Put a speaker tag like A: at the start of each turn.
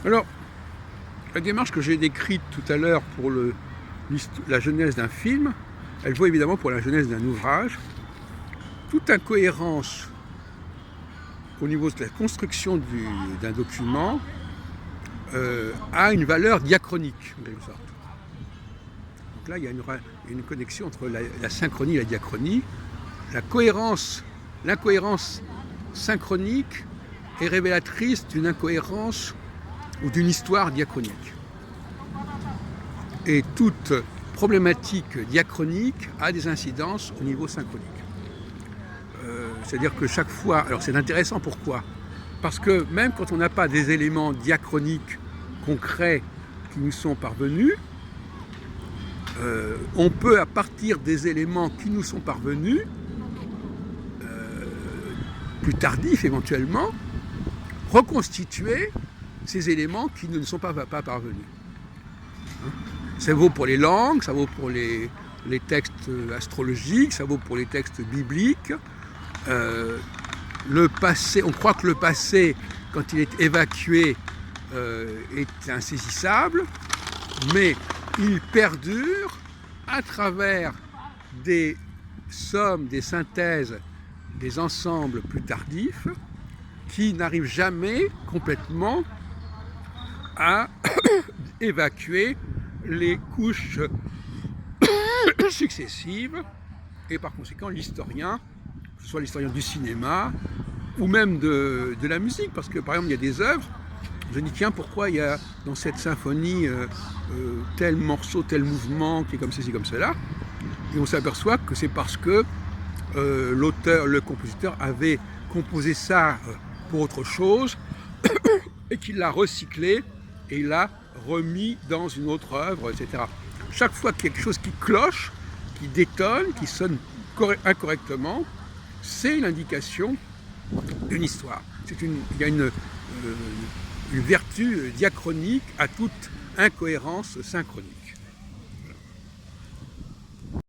A: Alors, la démarche que j'ai décrite tout à l'heure pour la genèse d'un film, elle vaut évidemment pour la genèse d'un ouvrage. Toute incohérence au niveau de la construction d'un document a une valeur diachronique, en quelque sorte. Donc là, il y a une connexion entre la synchronie et la diachronie. L'incohérence synchronique est révélatrice d'une incohérence ou d'une histoire diachronique. Et toute problématique diachronique a des incidences au niveau synchronique. C'est-à-dire que chaque fois... Alors c'est intéressant, pourquoi ? Parce que même quand on n'a pas des éléments diachroniques concrets qui nous sont parvenus, on peut, à partir des éléments qui nous sont parvenus, plus tardifs éventuellement, reconstituer ces éléments qui ne sont pas parvenus. Ça vaut pour les langues, ça vaut pour les textes astrologiques, ça vaut pour les textes bibliques. Le passé, on croit que le passé, quand il est évacué, est insaisissable, mais il perdure à travers des sommes, des synthèses, des ensembles plus tardifs qui n'arrivent jamais complètement à évacuer les couches successives, et par conséquent l'historien, que ce soit l'historien du cinéma ou même de la musique, parce que par exemple il y a des œuvres, je dis tiens, pourquoi il y a dans cette symphonie tel morceau, tel mouvement qui est comme ceci, comme cela, et on s'aperçoit que c'est parce que l'auteur, le compositeur avait composé ça pour autre chose et qu'il l'a recyclé et il l'a remis dans une autre œuvre, etc. Chaque fois qu'il y a quelque chose qui cloche, qui détonne, qui sonne incorrectement, c'est l'indication d'une histoire. Il y a une vertu diachronique à toute incohérence synchronique.